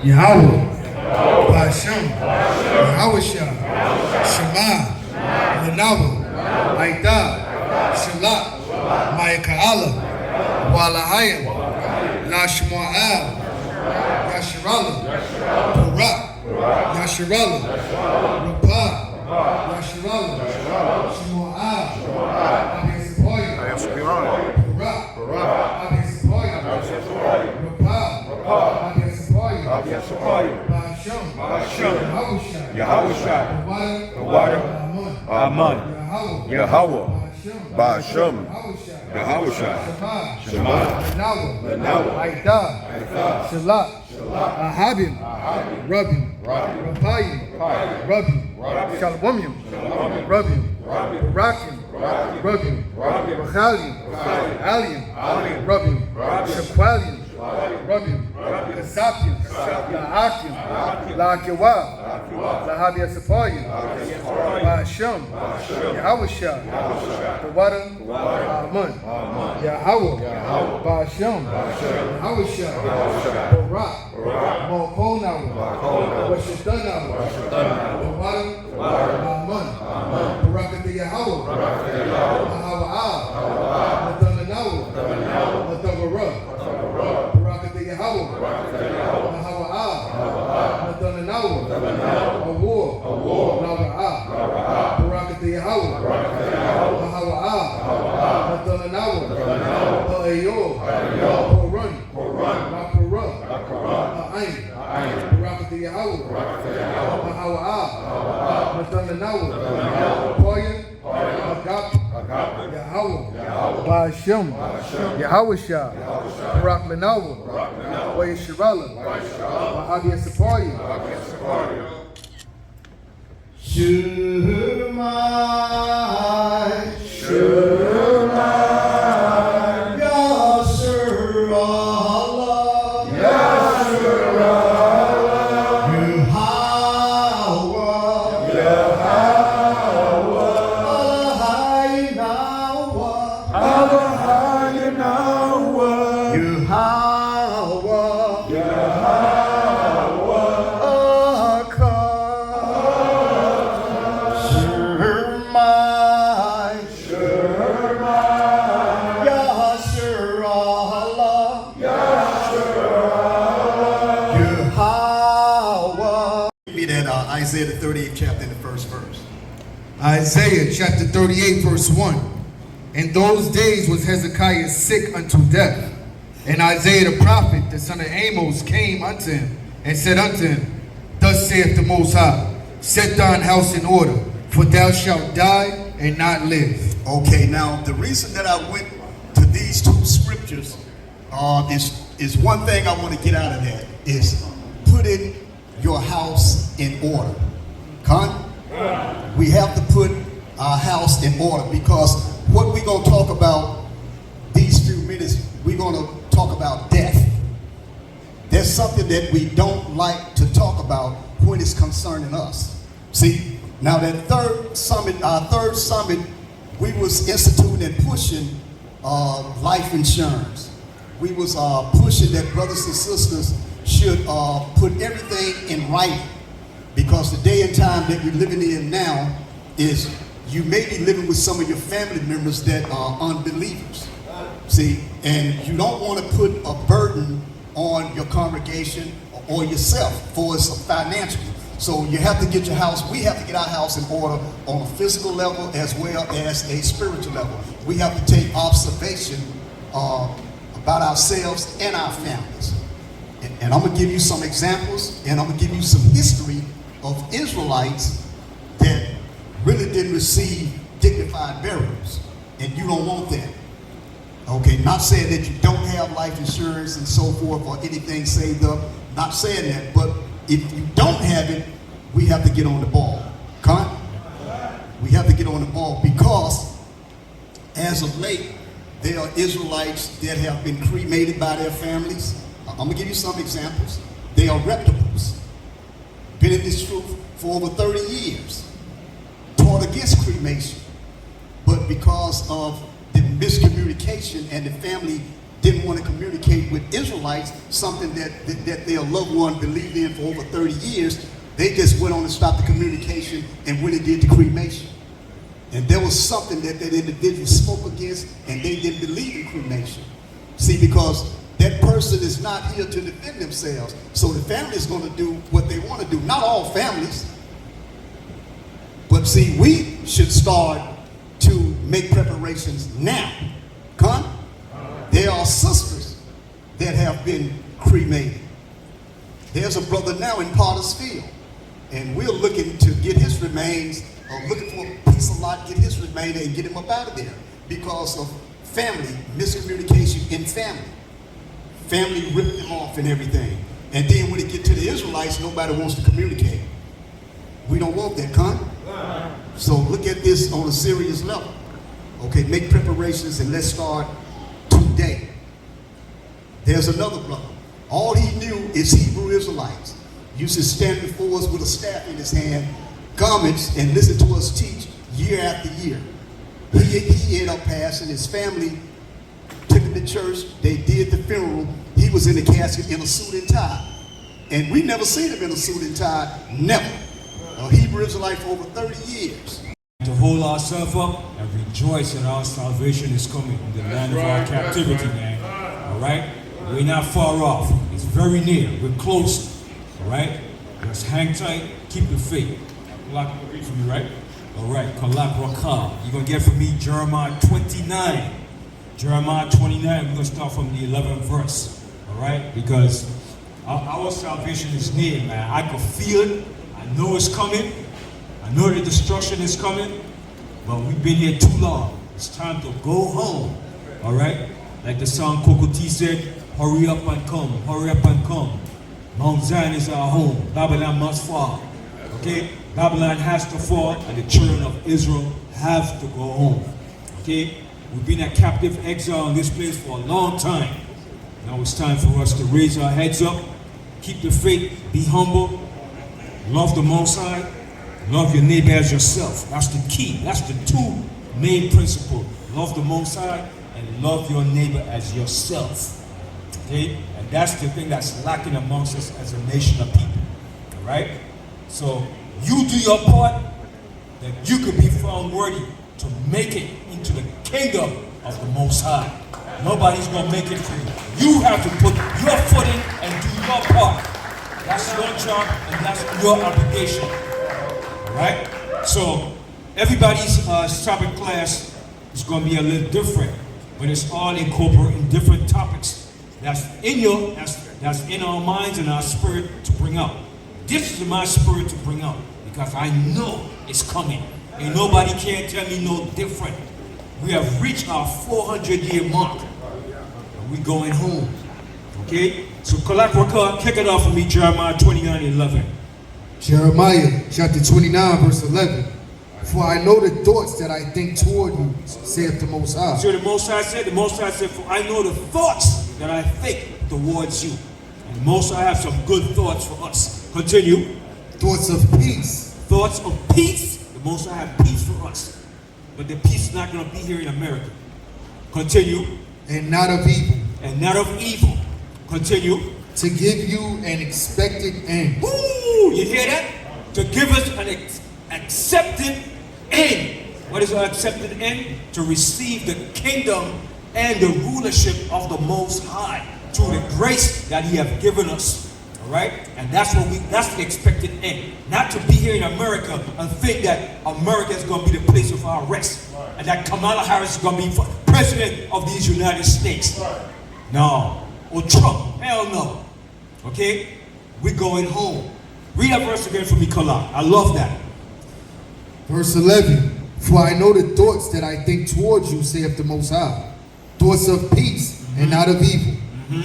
Yahweh, Bashem, Yahushua, Shema, Lenawa, Aida, Shalak, Mayaka'ala, Walahayim, Lashmu'al, Yasharala, Barak, Yasharala, Rabah, Yasharala, Shmu'al, Abiyasipoya, Barak, Abiyasipoya, Rabah, Abiyasipoya, Bashem, Yahushua, the water, Aman, Yahweh, Bashem, Yahushua, Shema, Lenawa, Aida, Shalak, Ahabim, Rabim, Rapayim, Rabim, Shalomim, Rabim, Barakim, Rabim, Rachalim, Alim, Rabim, Shekwalim, Rabim, Kasapim, La'akim, La'akewa, Lahabiasipoyim, Ba'ashem, Yahushua, the water, Aman, Yahweh, Ba'ashem, Yahushua, Barak, Mokonawa, Washidanawa, the water, Aman, Barakati Yahweh, Mahawa'ah, Madananawa, Madavara, Barakati Yahweh, Mahawa'ah, Madananawa, Awar, Nawa'ah, Barakati Yahweh, Mahawa'ah, Madananawa, Ha'ayor, Horan, Ma'parah, Ha'ain, Barakati Yahweh, Mahawa'ah, Madananawa, Poya, Agape, Yahweh, Ba'ashem, Yahushua, Barak Lenawa, Wayashirala, Ma'abiasipoya, Shumai, Shumai, Yasharallah, Yasharallah, Yahweh, Yahweh, Alahaynawa, Alahaynawa, Yahweh, Yahweh, Akar, Shemai, Shemai, Yasharallah, Yasharallah, Yahweh. Read that Isaiah the 38th chapter in the first verse. Isaiah chapter 38, verse 1. In those days was Hezekiah sick unto death. And Isaiah the prophet, the son of Amos, came unto him and said unto him, Thus saith the Most High, set thine house in order, for thou shalt die and not live. Okay, now the reason that I went to these two scriptures is one thing I want to get out of that is putting your house in order. Con? We have to put our house in order because what we're going to talk about these few minutes, we're going to talk about death. There's something that we don't like to talk about when it's concerning us. See, now that our third summit, we was instituting and pushing life insurance. We was pushing that brothers and sisters should put everything in writing because the day and time that we're living in now is you may be living with some of your family members that are unbelievers. See, and you don't want to put a burden on your congregation or yourself for it's financial. So you have to get your house, we have to get our house in order on a physical level as well as a spiritual level. We have to take observation about ourselves and our families. And I'm going to give you some examples and I'm going to give you some history of Israelites that really didn't receive dignified burials. And you don't want that. Okay, not saying that you don't have life insurance and so forth or anything saved up. Not saying that, but if you don't have it, we have to get on the ball. Con? We have to get on the ball because as of late, there are Israelites that have been cremated by their families. I'm going to give you some examples. They are reputables. Been in this truth for over 30 years. Taught against cremation. But because of the miscommunication and the family didn't want to communicate with Israelites, something that their loved one believed in for over 30 years. They just went on and stopped the communication and went and did the cremation. And there was something that individual spoke against, and they didn't believe in cremation. See, because that person is not here to defend themselves. So the family is going to do what they want to do. Not all families. But see, we should start to make preparations now. Come? There are sisters that have been cremated. There's a brother now in Potter's Field, and we're looking to get his remains, looking for a piece of lot, get his remains and get him up out of there because of family, miscommunication in family. Family ripped him off and everything. And then when it get to the Israelites, nobody wants to communicate. We don't want that, con. So look at this on a serious level. Okay, make preparations and let's start today. There's another brother. All he knew is Hebrew Israelites. Used to stand before us with a staff in his hand, garments, and listen to us teach year after year. He ended up passing. His family took him to church. They did the funeral. He was in the casket in a suit and tie. And we never seen him in a suit and tie. Never. A Hebrew Israelite for over 30 years. To hold ourselves up and rejoice that our salvation is coming in the land of our captivity, man. All right? We're not far off. It's very near. We're close. All right? Just hang tight. Keep the faith. Kalak, read for me, right? All right. Kalak Rakah. You're going to get from me Jeremiah 29. Jeremiah 29. We're going to start from the 11th verse. All right? Because our salvation is near, man. I can feel it. I know it's coming. I know the destruction is coming, but we've been here too long. It's time to go home, all right? Like the song Coco T said, hurry up and come, hurry up and come. Mount Zion is our home. Babylon must fall, okay? Babylon has to fall, and the children of Israel have to go home, okay? We've been at captive exile in this place for a long time. Now it's time for us to raise our heads up, keep the faith, be humble, love the Most High, love your neighbor as yourself. That's the key. That's the two main principles. Love the Most High and love your neighbor as yourself. Okay? And that's the thing that's lacking amongst us as a nation of people. All right? So you do your part, that you could be found worthy to make it into the kingdom of the Most High. Nobody's going to make it for you. You have to put your foot in and do your part. That's your job and that's your obligation. Right? So everybody's Sabbath class is going to be a little different, but it's all incorporating different topics that's in our minds and our spirit to bring out. This is my spirit to bring out because I know it's coming. And nobody can tell me no different. We have reached our 400-year mark. And we're going home. Okay? So Kalak Rakah, kick it off for me, Jeremiah 29:11. Jeremiah chapter 29 verse 11. For I know the thoughts that I think toward you, saith the Most High. So the Most High said, for I know the thoughts that I think towards you. And the Most High have some good thoughts for us. Continue. Thoughts of peace. Thoughts of peace. The Most High have peace for us. But the peace is not going to be here in America. Continue. And not of evil. And not of evil. Continue. To give you an expected end. Woo! You hear that? To give us an accepted end. What is our accepted end? To receive the kingdom and the rulership of the Most High through the grace that He has given us. All right? And that's the expected end. Not to be here in America and think that America is going to be the place of our rest. And that Kamala Harris is going to be president of these United States. No. Or Trump. Hell no. Okay? We're going home. Read that verse again for me, Kalak. I love that. Verse 11. For I know the thoughts that I think towards you, saith the Most High. Thoughts of peace and not of evil.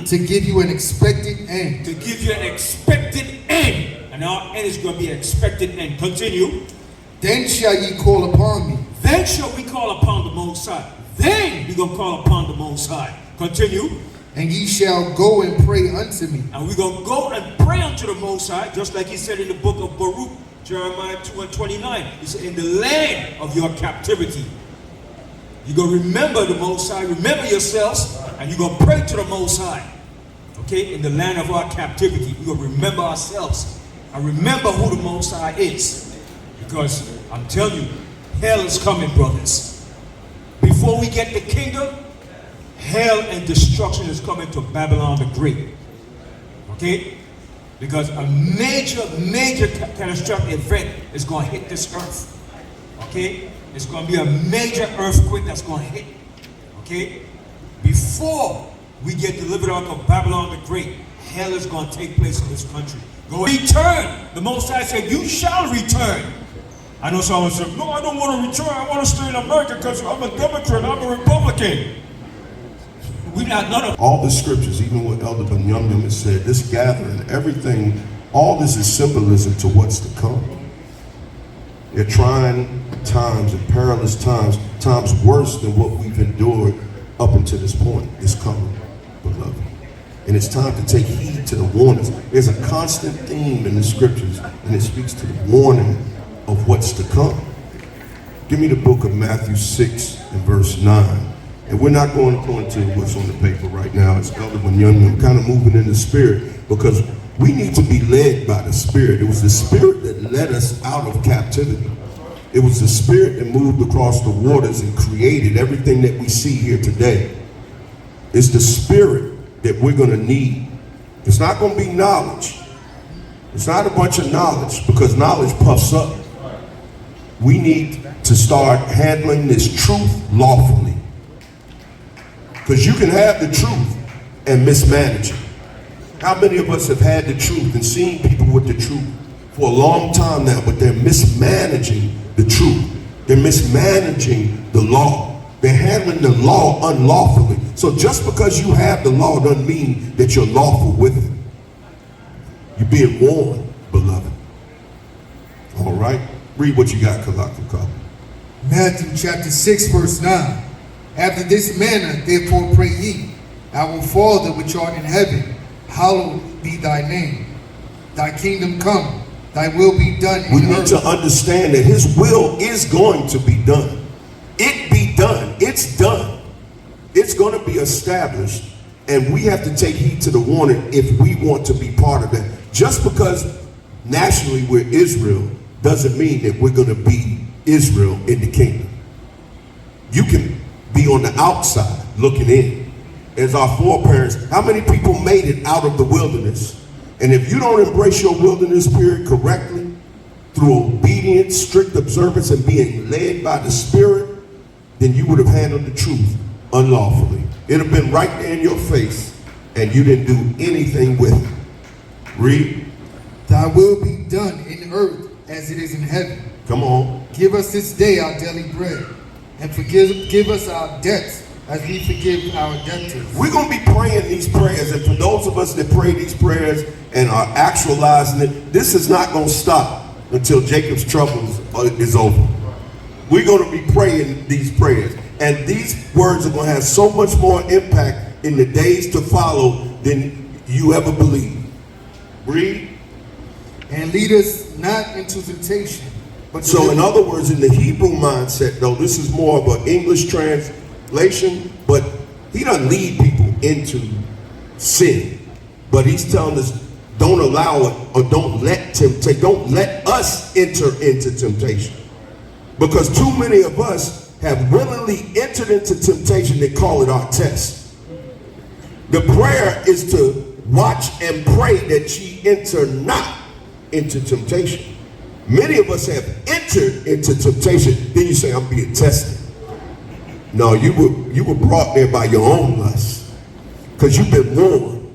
To give you an expected end. To give you an expected end. And our end is going to be an expected end. Continue. Then shall ye call upon me. Then shall we call upon the Most High. Then we're going to call upon the Most High. Continue. And ye shall go and pray unto me. And we're going to go and pray unto the Most High, just like He said in the book of Baruch, Jeremiah 2:29. He said, in the land of your captivity. You're going to remember the Most High. Remember yourselves. And you're going to pray to the Most High. Okay? In the land of our captivity. We're going to remember ourselves. And remember who the Most High is. Because I'm telling you, hell is coming, brothers. Before we get the kingdom, hell and destruction is coming to Babylon the Great. Okay? Because a major catastrophic event is going to hit this earth. Okay? It's going to be a major earthquake that's going to hit. Okay? Before we get delivered out of Babylon the Great, hell is going to take place in this country. Go return. The Most High said, you shall return. I know someone said, no, I don't want to return. I want to stay in America because I'm a Democrat, I'm a Republican. We not none of all the scriptures, even what Elder Benjamin has said, this gathering, everything, all this is symbolism to what's to come. They're trying times and perilous times worse than what we've endured up until this point is coming, beloved. And it's time to take heed to the warnings. There's a constant theme in the scriptures, and it speaks to the warning of what's to come. Give me the book of Matthew 6 and verse 9. And we're not going according to what's on the paper right now. It's Elder Benjamin. I'm kind of moving in the spirit because we need to be led by the Spirit. It was the Spirit that led us out of captivity. It was the Spirit that moved across the waters and created everything that we see here today. It's the Spirit that we're going to need. It's not going to be knowledge. It's not a bunch of knowledge because knowledge puffs up. We need to start handling this truth lawfully. Because you can have the truth and mismanage it. How many of us have had the truth and seen people with the truth for a long time now, but they're mismanaging the truth. They're mismanaging the law. They're handling the law unlawfully. So just because you have the law doesn't mean that you're lawful with it. You're being warned, beloved. All right? Read what you got, Kalaka. Matthew chapter 6, verse 9. After this manner, therefore pray ye, Our Father which art in heaven, hallowed be thy name. Thy kingdom come, thy will be done in earth. We need to understand that his will is going to be done. It be done. It's done. It's going to be established. And we have to take heed to the warning if we want to be part of that. Just because nationally we're Israel doesn't mean that we're going to be Israel in the kingdom. You can be on the outside looking in. As our foreparents, how many people made it out of the wilderness? And if you don't embrace your wilderness period correctly, through obedience, strict observance, and being led by the Spirit, then you would have handled the truth unlawfully. It would have been right there in your face, and you didn't do anything with it. Read. Thy will be done in earth as it is in heaven. Come on. Give us this day our daily bread, and give us our debts as we forgive our debtors. We're going to be praying these prayers, and for those of us that pray these prayers and are actualizing it, this is not going to stop until Jacob's troubles is over. We're going to be praying these prayers, and these words are going to have so much more impact in the days to follow than you ever believe. Read. And lead us not into temptation. But so in other words, in the Hebrew mindset, though, this is more of an English translation, but he doesn't lead people into sin. But he's telling us, don't allow it, or don't let us enter into temptation. Because too many of us have willingly entered into temptation. They call it our test. The prayer is to watch and pray that ye enter not into temptation. Many of us have entered into temptation. Then you say, I'm being tested. No, you were brought there by your own lust. Because you've been warned.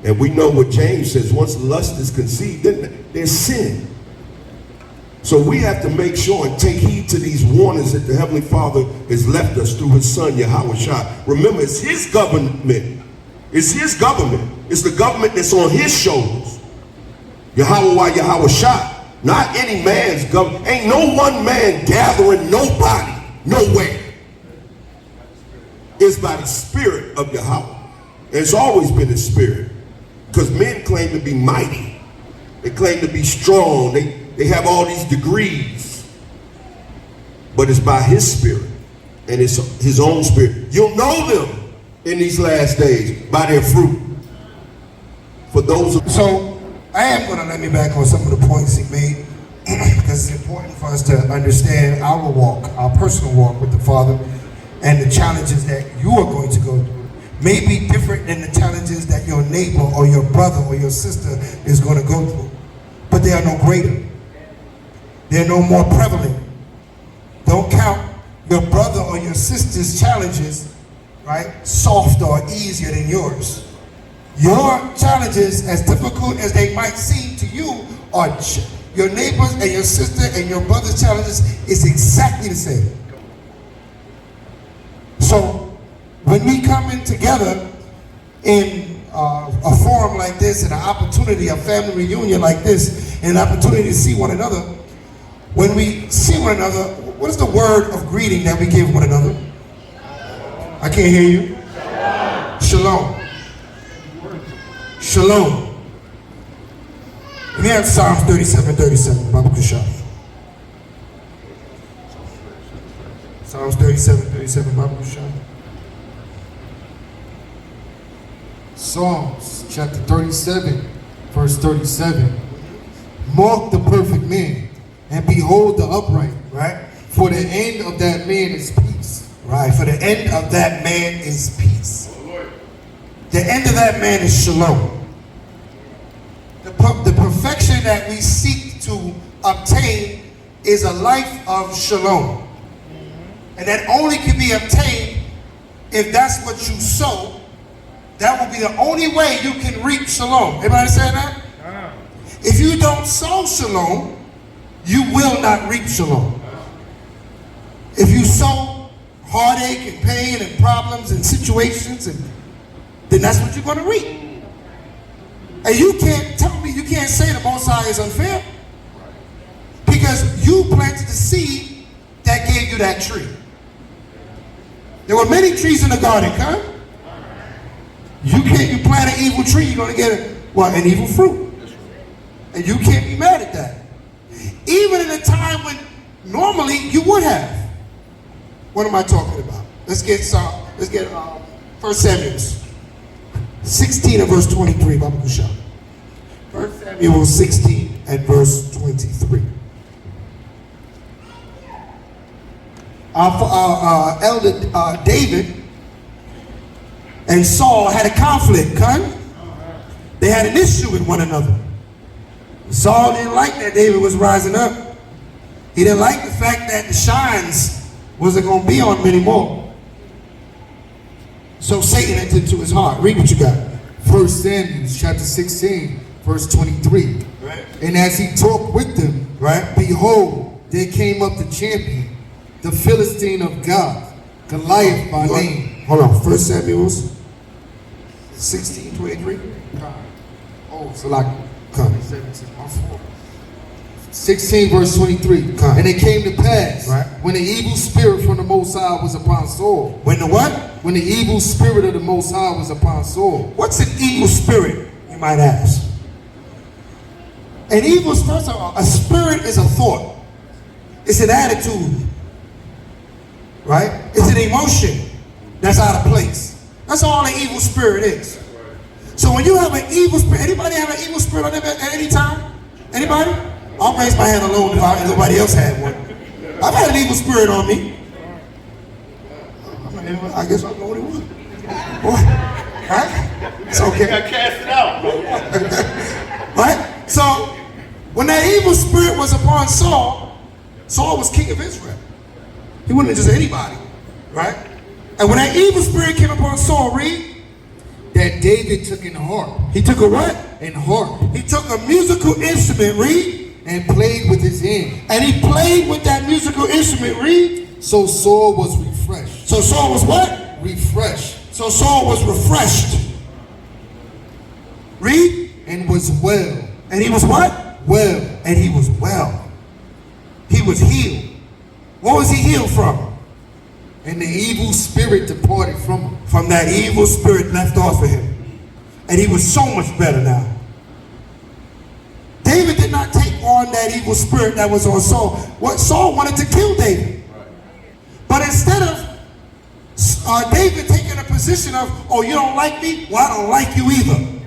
And we know what James says, once lust is conceived, then there's sin. So we have to make sure and take heed to these warnings that the Heavenly Father has left us through his Son, Yahushua. Remember, it's his government. It's his government. It's the government that's on his shoulders. Yahushua. Not any man's government. Ain't no one man gathering nobody nowhere. It's by the Spirit of Yahweh. And it's always been the Spirit. Because men claim to be mighty. They claim to be strong. They have all these degrees. But it's by his Spirit. And it's his own Spirit. You'll know them in these last days? By their fruit. For those of So I am going to let me back on some of the points he made because it's important for us to understand our walk, our personal walk with the Father, and the challenges that you are going to go through may be different than the challenges that your neighbor or your brother or your sister is going to go through. But they are no greater. They're no more prevalent. Don't count your brother or your sister's challenges, right, softer or easier than yours. Your challenges, as difficult as they might seem to you, are your neighbors and your sister and your brother's challenges is exactly the same. So when we come in together in a forum like this, and an opportunity, a family reunion like this, and an opportunity to see one another, when we see one another, what is the word of greeting that we give one another? I can't hear you. Shalom. Shalom. Let me have Psalms 37:37, Baba Kushah. Psalms 37:37, Baba Kushah. Psalms chapter 37, verse 37. Mark the perfect man, and behold the upright, Right? for the end of that man is peace. Right. For the end of that man is peace. The end of that man is shalom. The perfection that we seek to obtain is a life of shalom. And that only can be obtained if that's what you sow. That will be the only way you can reap shalom. Everybody understand that? If you don't sow shalom, you will not reap shalom. If you sow heartache and pain and problems and situations, then that's what you're going to reap. And you can't tell me, you can't say the Most High is unfair, because you planted the seed that gave you that tree. There were many trees in the garden, huh? You plant an evil tree, you're going to get an evil fruit. And you can't be mad at that. Even in a time when normally you would have. What am I talking about? Let's get 1 Samuel 16 and verse 23, Baba Kushah. 1 Samuel 16 and verse 23. Our elder David and Saul had a conflict, huh? They had an issue with one another. Saul didn't like that David was rising up. He didn't like the fact that the shines wasn't going to be on him anymore. So Satan entered into his heart. Read what you got. 1 Samuel chapter 16, verse 23. Right. And as he talked with them, Right. behold, there came up the champion, the Philistine of God, Goliath by name. Hold on. 1 Samuel 16, 23. Oh, so like Come. 16 verse 23. Come. And it came to pass, Right. when the evil spirit from the Most High was upon Saul. When the what? When the evil spirit of the Most High was upon Saul. What's an evil spirit, you might ask? An evil spirit, a spirit is a thought. It's an attitude. Right? It's an emotion that's out of place. That's all an evil spirit is. So when you have an evil spirit, anybody have an evil spirit on them at any time? Anybody? I'll raise my hand alone if nobody else had one. I've had an evil spirit on me. I guess I'm the only one. What? Right? It's okay. got cast it out. Right? So when that evil spirit was upon Saul, Saul was king of Israel. He wasn't just anybody. Right? And when that evil spirit came upon Saul, read, That David took an harp. he took a what? And harp. He took a musical instrument, read, And played with his hand. and he played with that musical instrument, read. So Saul was refreshed. So Saul was what? Refreshed. So Saul was refreshed. Read. And was well. And he was what? Well. And he was well. He was healed. What was he healed from? And the evil spirit departed from him. From that evil spirit left off of him. And he was so much better now. David did not take on that evil spirit that was on Saul. What Saul wanted to kill David. But instead of David taking a position of, oh, you don't like me? Well, I don't like you either.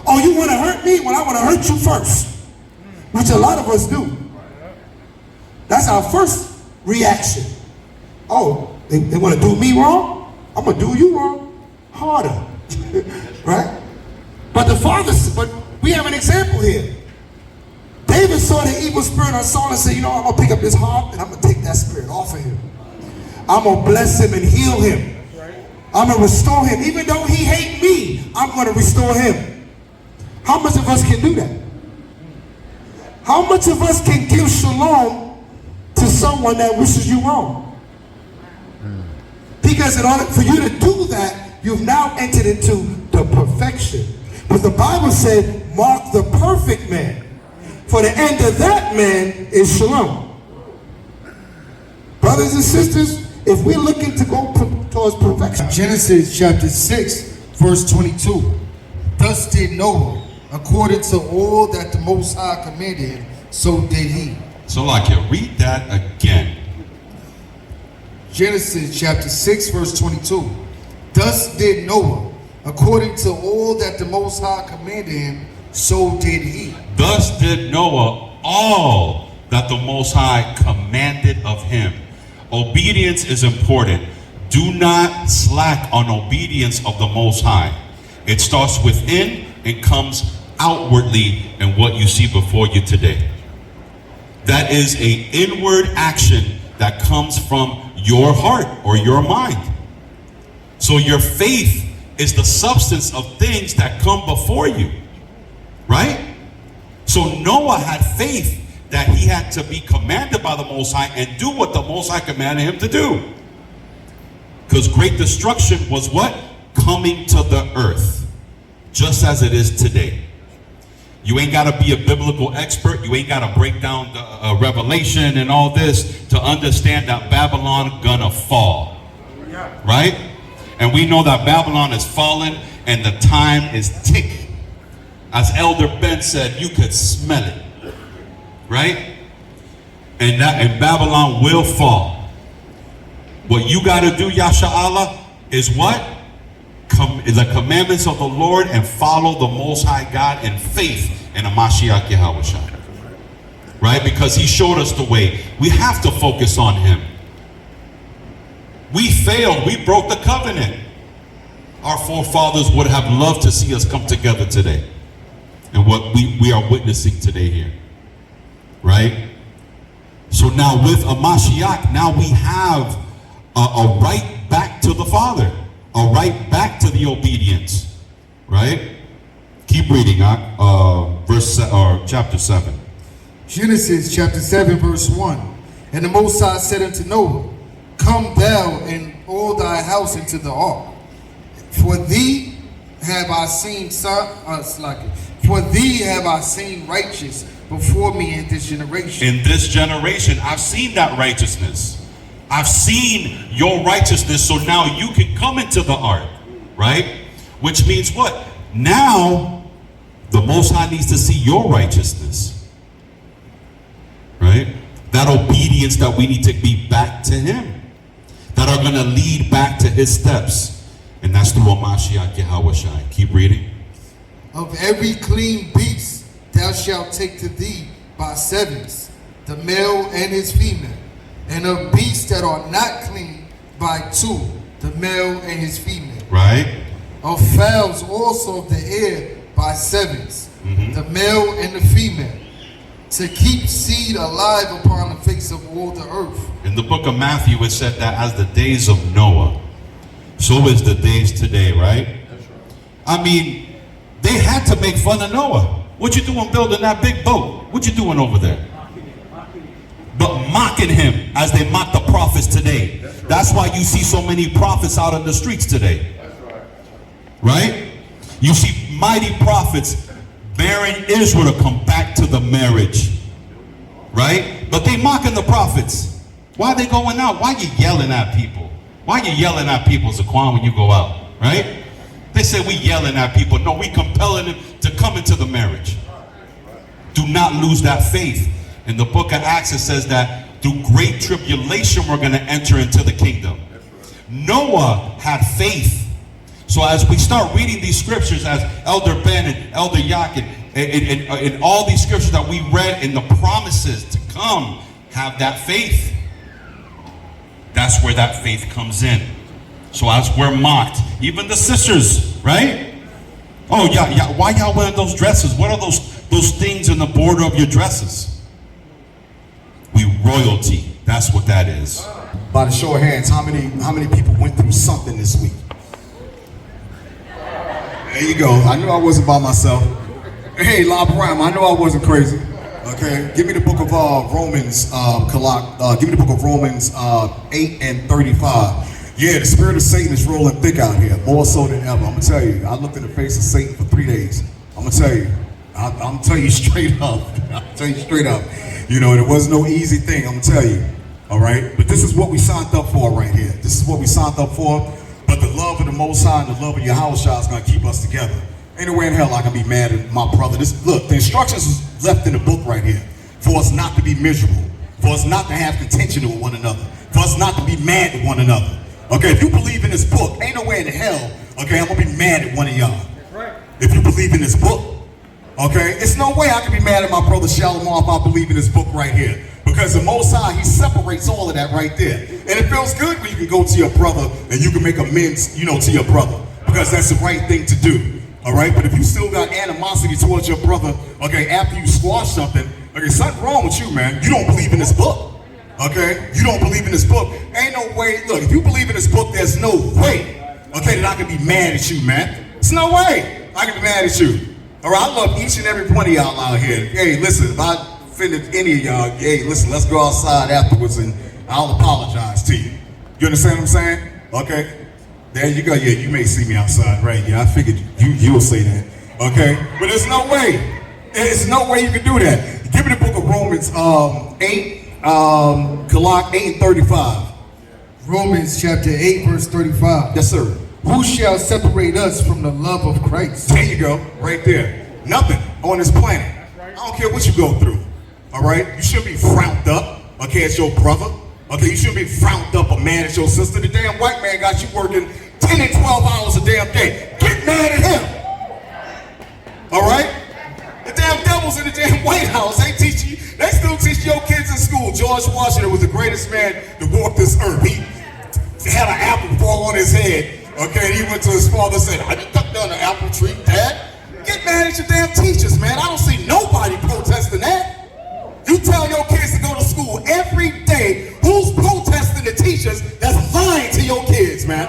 Oh, you want to hurt me? Well, I want to hurt you first. Which a lot of us do. That's our first reaction. Oh, they want to do me wrong? I'm going to do you wrong. Harder. Right? But but we have an example here. David saw the evil spirit on Saul and said, you know, I'm going to pick up this harp and I'm going to take that spirit off of him. I'm going to bless him and heal him. I'm going to restore him. Even though he hate me, I'm going to restore him. How much of us can do that? How much of us can give shalom to someone that wishes you wrong? Because in order for you to do that, you've now entered into the perfection. But the Bible said, mark the perfect man. For the end of that man is shalom. Brothers and sisters, if we're looking to go towards perfection. Genesis chapter 6, verse 22. Thus did Noah, according to all that the Most High commanded him, so did he. So like you read that again. Genesis chapter 6, verse 22. Thus did Noah, according to all that the Most High commanded him, so did he. Thus did Noah all that the Most High commanded of him. Obedience is important. Do not slack on obedience of the Most High. It starts within and comes outwardly in what you see before you today. That is an inward action that comes from your heart or your mind. So your faith is the substance of things that come before you, right? So Noah had faith that he had to be commanded by the Most High and do what the Most High commanded him to do. Because great destruction was what? Coming to the earth, just as it is today. You ain't got to be a biblical expert. You ain't got to break down the Revelation and all this to understand that Babylon gonna fall, right? And we know that Babylon is fallen and the time is ticking. As Elder Ben said, you could smell it, right? And Babylon will fall. What you got to do, Yasha Allah, is what? The commandments of the Lord and follow the Most High God in faith in a Mashiach Yahushua. Right? Because he showed us the way. We have to focus on him. We failed. We broke the covenant. Our forefathers would have loved to see us come together today. And what we are witnessing today here. Right? So now with a Mashiach, now we have a right back to the Father. A right back to the obedience. Right? Keep reading, chapter 7. Genesis chapter 7, verse 1. And the Most High said unto Noah, come thou and all thy house into the ark. For thee have I seen righteous before me in this generation. In this generation, I've seen that righteousness. I've seen your righteousness, so now you can come into the ark, right? Which means what? Now, the Most High needs to see your righteousness, right? That obedience that we need to be back to him, that are going to lead back to his steps. And that's through a Mashiach Yahushua. Keep reading. Of every clean beast thou shalt take to thee by sevens, the male and his female. And of beasts that are not clean by two, the male and his female. Right. Of fowls also of the air by sevens, the male and the female, to keep seed alive upon the face of all the earth. In the book of Matthew, it said that as the days of Noah, so is the days today, right? I mean, they had to make fun of Noah. What you doing building that big boat? What you doing over there? But mocking him as they mock the prophets today. That's why you see so many prophets out on the streets today. Right? You see mighty prophets bearing Israel to come back to the marriage. Right? But they mocking the prophets. Why are they going out? Why are you yelling at people? Why are you yelling at people, Zaquan, when you go out? Right? They say we yelling at people. No, we compelling them to come into the marriage. Do not lose that faith. In the book of Acts, it says that through great tribulation, we're going to enter into the kingdom. Noah had faith. So as we start reading these scriptures, as Elder Ben and Elder Yakin, and all these scriptures that we read in the promises to come, have that faith. That's where that faith comes in. So as we're mocked, even the sisters, right? Oh yeah, why y'all wearing those dresses? What are those things in the border of your dresses? We royalty. That's what that is. By the show of hands, how many people went through something this week? There you go. I knew I wasn't by myself. Hey, La Bram, I know I wasn't crazy. Okay, give me the book of Romans, Kalak. Give me the book of Romans 8 and 35. Yeah, the spirit of Satan is rolling thick out here, more so than ever. I'm gonna tell you, I looked in the face of Satan for 3 days. I'm gonna tell you, I'm telling you straight up. I'm telling you straight up. You know, it wasn't no easy thing. I'm gonna tell you. All right, but this is what we signed up for right here. This is what we signed up for. But the love of the Most High and the love of Yahweh is gonna keep us together. Ain't no way in hell I can be mad at my brother. Look, the instructions is left in the book right here for us not to be miserable, for us not to have contention with one another, for us not to be mad at one another. Okay, if you believe in this book, ain't no way in hell, okay, I'm gonna be mad at one of y'all. If you believe in this book, okay, it's no way I can be mad at my brother Shalom if I believe in this book right here. Because the Most High, he separates all of that right there. And it feels good when you can go to your brother and you can make amends, you know, to your brother. Because that's the right thing to do. All right, but if you still got animosity towards your brother, okay, after you squash something, okay, something wrong with you, man. You don't believe in this book. Okay, you don't believe in this book. Ain't no way. Look, if you believe in this book, there's no way, okay, that I can be mad at you, man. There's no way I can be mad at you. All right, I love each and every one of y'all out here. Hey, listen, if I offended any of y'all, hey, listen, let's go outside afterwards and I'll apologize to you. You understand what I'm saying? Okay, there you go. Yeah, you may see me outside, right? Yeah, I figured you'll say that. Okay, but there's no way. There's no way you can do that. Give me the book of Romans 8. Kalak 8 and 35. Romans chapter 8, verse 35. Yes, sir. Who shall separate us from the love of Christ? There you go, right there. Nothing on this planet. I don't care what you go through. All right, you shouldn't be frowned up, okay, at your brother. Okay, you shouldn't be frowned up or mad at your sister. The damn white man got you working 10 and 12 hours a damn day. Get mad at him. All right? The damn devils in the damn White House. They still teach your kids in school. George Washington was the greatest man to walk this earth. He had an apple fall on his head. Okay, and he went to his father and said, I just cut down the apple tree, Dad. Get mad at your damn teachers, man. I don't see nobody protesting that. You tell your kids to go to school every day. Who's protesting the teachers that's lying to your kids, man?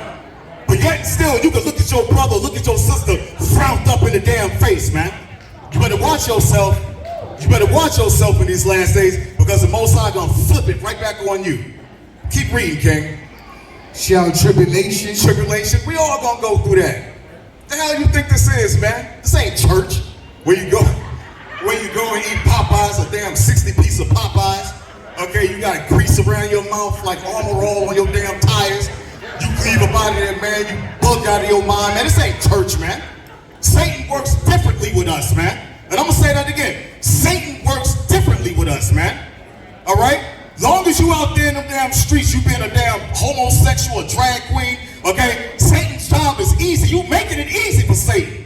But yet still, you can look at your brother, look at your sister, frowned up in the damn face, man. You better watch yourself. You better watch yourself in these last days because the Most High gonna flip it right back on you. Keep reading, King. Shall tribulation? Tribulation. We all gonna go through that. The hell you think this is, man? This ain't church. Where you go and eat Popeyes, a damn 60-piece of Popeyes. Okay, you got grease around your mouth like Armor All on your damn tires. You leave up out of there, man. You bug out of your mind, man. This ain't church, man. Satan works differently with us, man. And I'm gonna say that again. Satan works differently with us, man. All right? Long as you out there in them damn streets, you being a damn homosexual, a drag queen, okay? Satan's job is easy. You making it easy for Satan.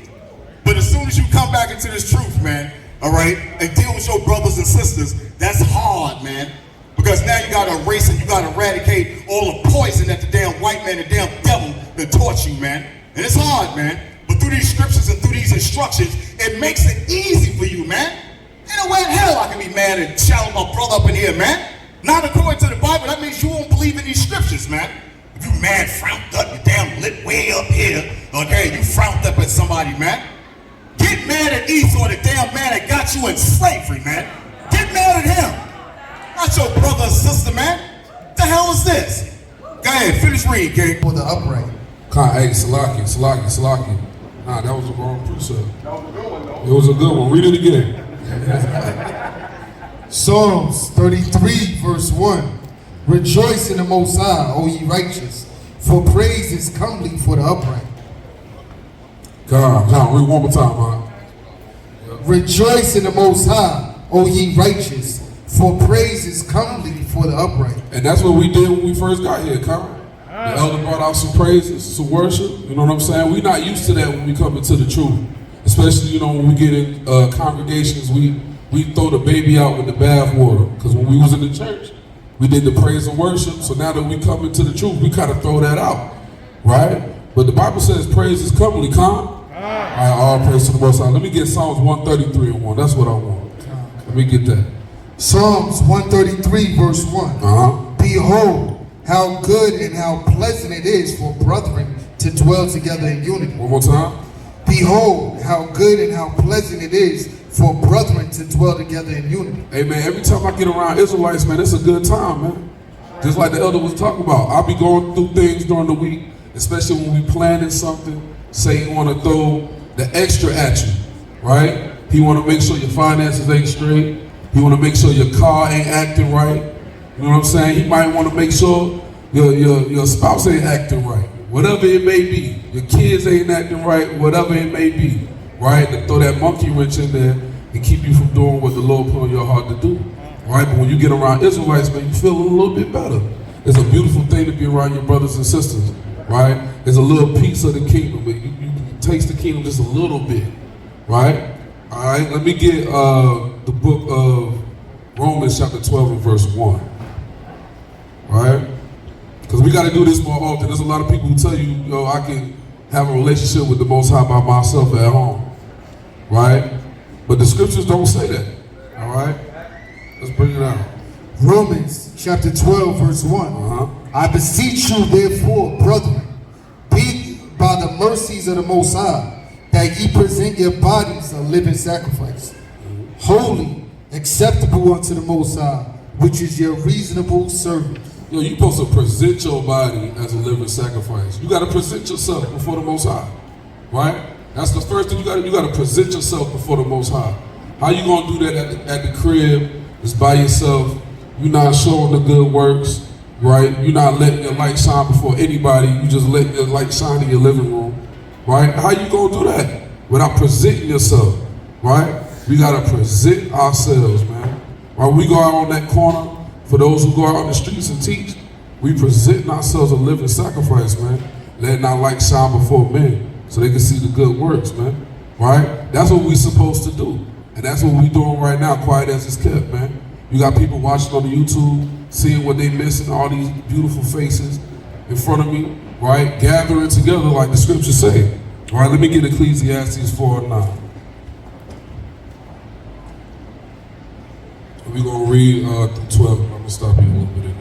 But as soon as you come back into this truth, man, all right, and deal with your brothers and sisters, that's hard, man. Because now you gotta erase and you gotta eradicate all the poison that the damn white man, the damn devil, that taught you, man. And it's hard, man. But through these scriptures and through these instructions, it makes it easy for you, man. Ain't no way in hell I can be mad and shout my brother up in here, man. Not according to the Bible. That means you won't believe in these scriptures, man. If you mad, frowned up, you damn lip way up here, okay, you frowned up at somebody, man. Get mad at Esau, the damn man that got you in slavery, man. Get mad at him. Not your brother or sister, man. What the hell is this? Go ahead, finish reading, King. For the upright. Hey, Salaki. Nah, that was the wrong precept. That was a good one, though. It was a good one. Read it again. Psalms 33, verse 1. Rejoice in the Most High, O ye righteous, for praise is comely for the upright. God, read one more time, man. Rejoice in the Most High, O ye righteous, for praise is comely for the upright. And that's what we did when we first got here, Con. Elder brought out some praises, some worship. You know what I'm saying? We're not used to that when we come into the truth. Especially, you know, when we get in congregations, we throw the baby out with the bathwater. Because when we was in the church, we did the praise and worship. So now that we come into the truth, we kind of throw that out, right? But the Bible says praise is comely, come. All right, all praise to the Most High. Let me get Psalms 133:1. That's what I want. Let me get that. Psalms 133 verse 1. Behold, how good and how pleasant it is for brethren to dwell together in unity. One more time. Behold, how good and how pleasant it is for brethren to dwell together in unity. Hey man, every time I get around Israelites, man, it's a good time, man. Just like the elder was talking about. I'll be going through things during the week, especially when we planning something. Satan want to throw the extra at you, right? He want to make sure your finances ain't straight. He want to make sure your car ain't acting right. You know what I'm saying? He might want to make sure your spouse ain't acting right. Whatever it may be. Your kids ain't acting right, whatever it may be. Right? To throw that monkey wrench in there and keep you from doing what the Lord put on your heart to do. Right? But when you get around Israelites, man, you feel a little bit better. It's a beautiful thing to be around your brothers and sisters. Right? It's a little piece of the kingdom. But you can taste the kingdom just a little bit. Right? All right, let me get the book of Romans chapter 12 and verse 1. Right? Because we got to do this more often. There's a lot of people who tell you, yo, I can have a relationship with the Most High by myself at home. Right? But the scriptures don't say that. All right? Let's bring it out. Romans chapter 12 verse 1. I beseech you therefore, brethren, be by the mercies of the Most High, that ye present your bodies a living sacrifice, holy, acceptable unto the Most High, which is your reasonable service. Yo, you're supposed to present your body as a living sacrifice. You got to present yourself before the Most High, right? That's the first thing you got to do. You got to present yourself before the Most High. How you going to do that at the crib? Is by yourself. You're not showing the good works, right? You're not letting your light shine before anybody. You just let your light shine in your living room, right? How you going to do that? Without presenting yourself, right? We got to present ourselves, man. While we go out on that corner, for those who go out on the streets and teach, we present ourselves a living sacrifice, man. Letting our light shine before men so they can see the good works, man. Right? That's what we're supposed to do. And that's what we're doing right now, quiet as it's kept, man. You got people watching on the YouTube, seeing what they missing, all these beautiful faces in front of me, right? Gathering together like the scriptures say. All right, let me get Ecclesiastes 4:9. We're going to read through 12. I'm going to stop you a little bit in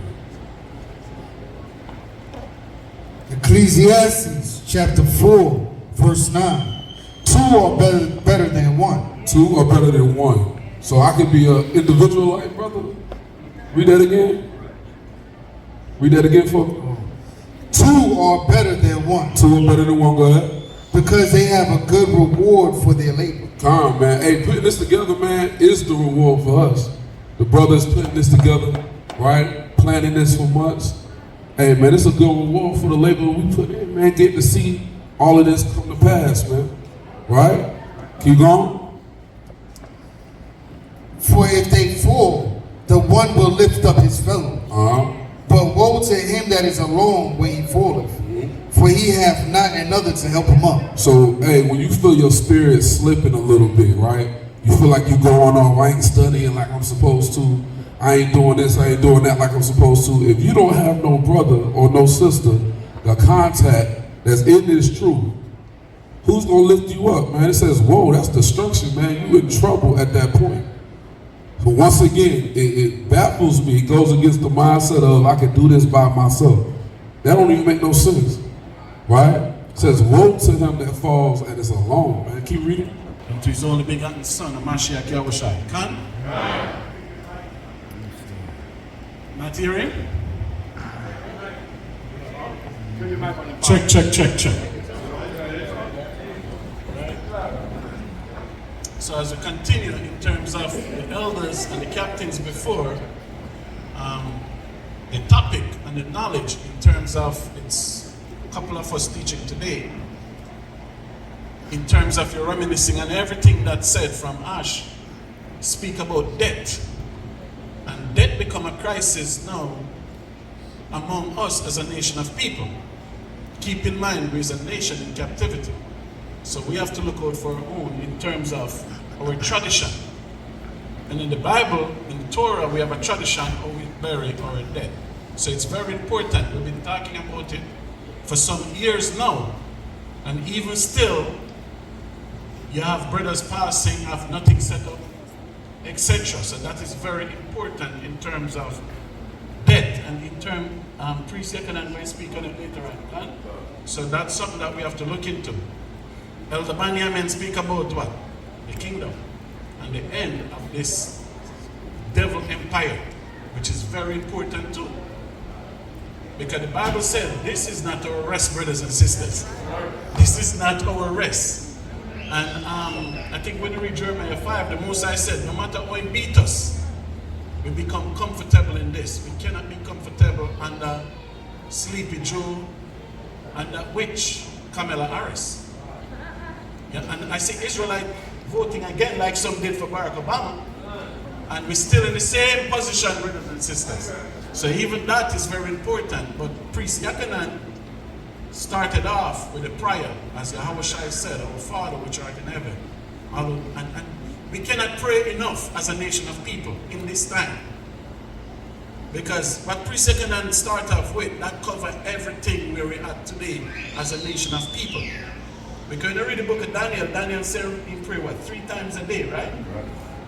there. Ecclesiastes chapter 4 verse 9. Two are better than one. Two are better than one. So I could be an individual like brother. Read that again. Read that again for me. Two are better than one. Two are better than one. Go ahead. Because they have a good reward for their labor. Come on, man. Hey, putting this together, man, is the reward for us. The brothers putting this together, right? Planning this for months. Hey, man, it's a good reward for the labor we put in, man. Getting to see all of this come to pass, man. Right? Keep going. For if they fall, the one will lift up his fellow. But woe to him that is alone when he falleth. For he hath not another to help him up. So, hey, when you feel your spirit slipping a little bit, right? You feel like you're going on, I ain't studying like I'm supposed to. I ain't doing this, I ain't doing that like I'm supposed to. If you don't have no brother or no sister, the contact that's in this truth, who's going to lift you up, man? It says, whoa, that's destruction, man. You in trouble at that point. But once again, it baffles me. It goes against the mindset of, I can do this by myself. That don't even make no sense, right? It says, woe to him that falls and is alone, man. Keep reading. Unto his only begotten Son, Mashiach Yahushua. Can? Not hearing? Check. So as we continue in terms of the elders and the captains before, the topic and the knowledge in terms of, it's a couple of us teaching today, in terms of your reminiscing and everything that's said from Ash, speak about death. And death become a crisis now among us as a nation of people. Keep in mind, we're a nation in captivity. So we have to look out for our own in terms of our tradition. And in the Bible, in the Torah, we have a tradition how we bury our dead. So it's very important. We've been talking about it for some years now. And even still, you have brothers passing, have nothing set up, etc. So that is very important in terms of death. And in terms, priest Yekanan will speak on it later on. Right? So that's something that we have to look into. Elder Banyamin speak about what? The kingdom and the end of this devil empire, which is very important too. Because the Bible said, this is not our rest, brothers and sisters. This is not our rest. And I think when you read Jeremiah 5, the Most High said, no matter how he beat us, we become comfortable in this. We cannot be comfortable under Sleepy Joe and that witch, Kamala Harris. Yeah, and I see Israelite voting again like some did for Barack Obama. And we're still in the same position, brothers and sisters. So even that is very important. But Priest Yakanan started off with a prayer, as Yahushua said, our Father which art in heaven. And we cannot pray enough as a nation of people in this time. Because what Priest Yakanan started off with, that covers everything where we're at today as a nation of people. Because when you read the book of Daniel, Daniel said he pray what, 3 times a day, right?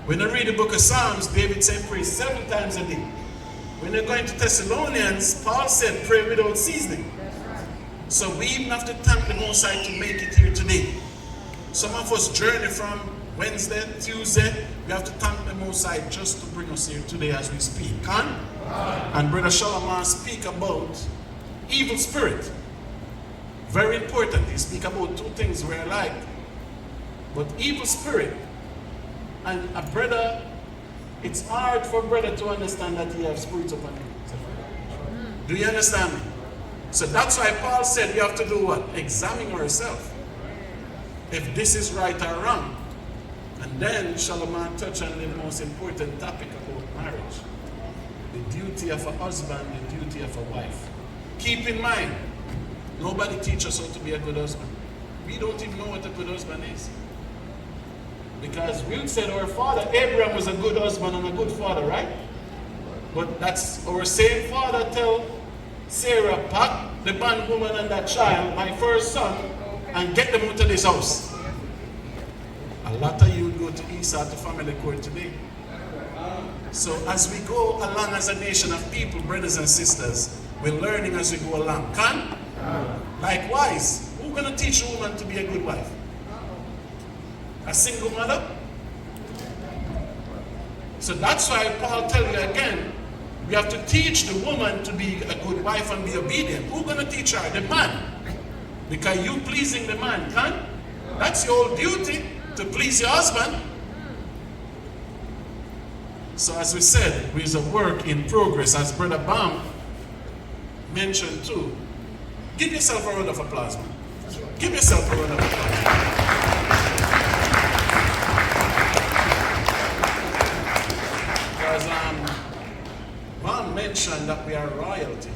When you read the book of Psalms, David said pray 7 times a day. When you're going to Thessalonians, Paul said pray without ceasing. So we even have to thank the Most High to make it here today. Some of us journey from Wednesday, Tuesday. We have to thank the Most High just to bring us here today as we speak. And Brother Shalom speak about evil spirit. Very important. He speak about 2 things we're alike. But evil spirit and a brother, it's hard for a brother to understand that he has spirits upon him. Do you understand me? So that's why Paul said we have to do what? Examine ourselves. If this is right or wrong. And then Shalom touch on the most important topic about marriage. The duty of a husband, the duty of a wife. Keep in mind, nobody teaches us how to be a good husband. We don't even know what a good husband is. Because we said our father, Abraham, was a good husband and a good father, right? But that's our same father tell Sarah, pack the bondwoman and that child, my first son, and get them out of this house. A lot of you go to Esau to family court today. So as we go along as a nation of people, brothers and sisters, we're learning as we go along. Likewise, who's going to teach a woman to be a good wife? A single mother? So that's why Paul tells you again, we have to teach the woman to be a good wife and be obedient. Who's going to teach her? The man. Because you pleasing the man, that's your whole duty, to please your husband. So as we said, there's a work in progress, as Brother Bam mentioned too. Give yourself a round of applause, man. Give yourself a round of applause. Because Bam mentioned that we are royalty.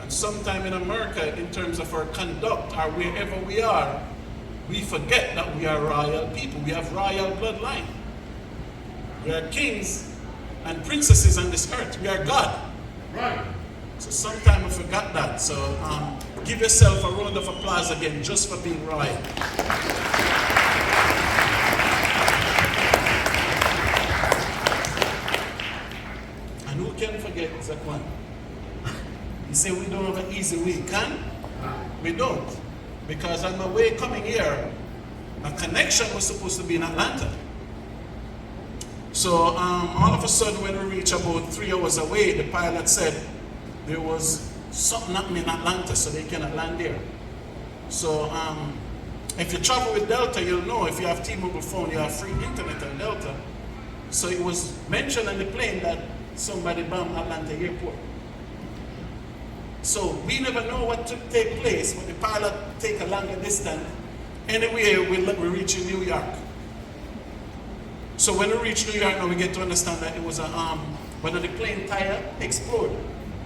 And sometime in America, in terms of our conduct, or wherever we are, we forget that we are royal people. We have royal bloodline. We are kings and princesses on this earth. We are God. Right. So sometimes we forgot that. So give yourself a round of applause again just for being royal. And who can forget Zakwan? He said we don't have an easy way, we don't. Because on my way coming here, a connection was supposed to be in Atlanta. So all of a sudden when we reached about 3 hours away, the pilot said there was something happening in Atlanta, so they cannot land there. So if you travel with Delta, you'll know if you have T-Mobile phone, you have free internet on Delta. So it was mentioned on the plane that somebody bombed Atlanta airport. So we never know what took take place when the pilot take a longer distance. Anyway, we reach in New York. So when we reach New York, now we get to understand that it was one of the plane tire exploded.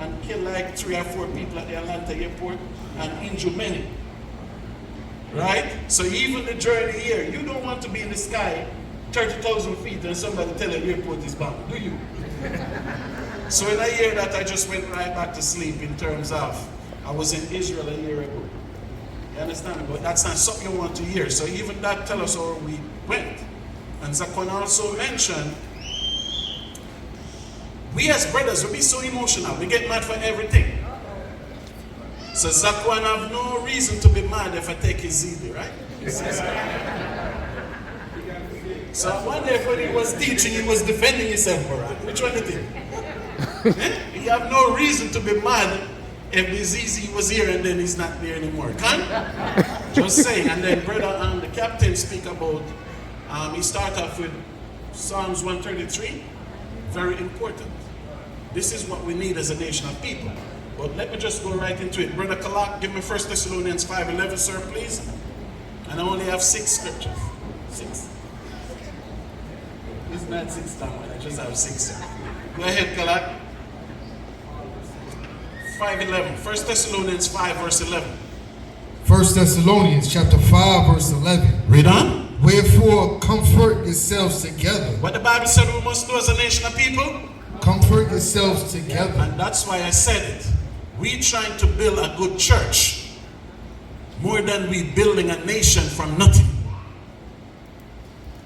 and kill like 3 or 4 people at the Atlanta airport and injure many. Right? So even the journey here, you don't want to be in the sky 30,000 feet and somebody tell you the airport is bombed, do you? So in a year that I just went right back to sleep in terms of, I was in Israel a year ago. You understand? But that's not something you want to hear. So even that tell us where we went. And Zakwan also mentioned, we as brothers, we be so emotional. We get mad for everything. So Zakwan have no reason to be mad if I take his ZD, right? So I wonder if when he was teaching, he was defending himself, Barak. Which one do you think? He have no reason to be mad if the ZZ was here and then he's not there anymore. Can? Just saying. And then brother and the captain speak about, he start off with Psalms 133. Very important. This is what we need as a nation of people. But let me just go right into it. Brother Kalak, give me 1 Thessalonians 5:11, sir, please. And I only have 6 scriptures. 6. It's not 6 time, I just have 6, sir. Go ahead, Kalak. 5:11. 1 Thessalonians 5, verse 11. 1 Thessalonians chapter 5, verse 11. Read on. Wherefore comfort yourselves together. What the Bible said we must do as a nation of people? Comfort yourselves together. And that's why I said it. We trying to build a good church more than we building a nation from nothing.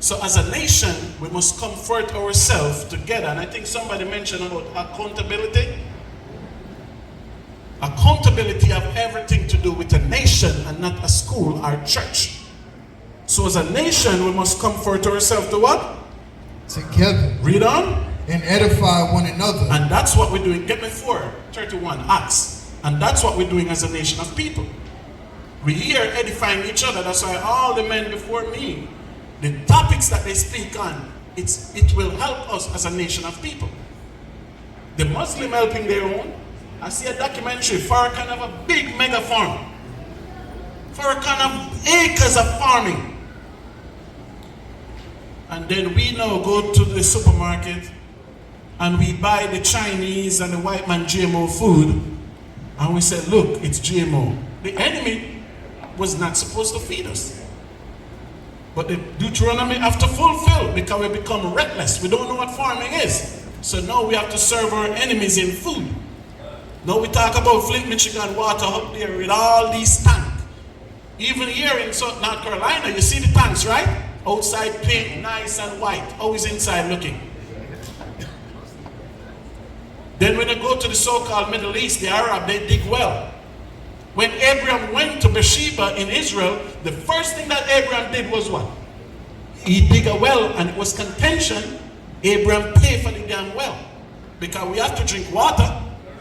So as a nation, we must comfort ourselves together. And I think somebody mentioned about accountability. Accountability have everything to do with a nation and not a school or church. So as a nation, we must comfort ourselves to what? Together. Read on. And edify one another. And that's what we're doing. Get me 4:31, Acts. And that's what we're doing as a nation of people. We here edifying each other. That's why all the men before me, the topics that they speak on, it will help us as a nation of people. The Muslim helping their own. I see a documentary, Farrakhan have a big mega farm. Farrakhan have acres of farming. And then we now go to the supermarket and we buy the Chinese and the white man GMO food, and we say, look, it's GMO. The enemy was not supposed to feed us. But the Deuteronomy have to fulfill because we become reckless. We don't know what farming is. So now we have to serve our enemies in food. Now we talk about Flint, Michigan water up there with all these tanks. Even here in South North Carolina, you see the tanks, right? Outside pink, nice and white, always inside looking. Then when they go to the so-called Middle East, the Arab, they dig well. When Abraham went to Beersheba in Israel, the first thing that Abraham did was what? He dig a well, and it was contention. Abraham paid for the damn well. Because we have to drink water,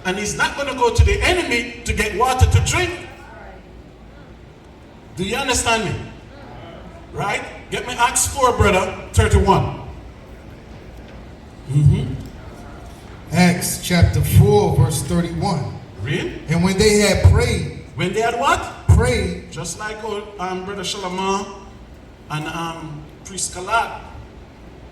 and he's not going to go to the enemy to get water to drink. Do you understand me? Right? Get me Acts 4, brother, 31. Acts chapter 4, verse 31. Read. And when they had prayed. When they had what? Prayed. Just like Brother Shalomar and Priest Kalak,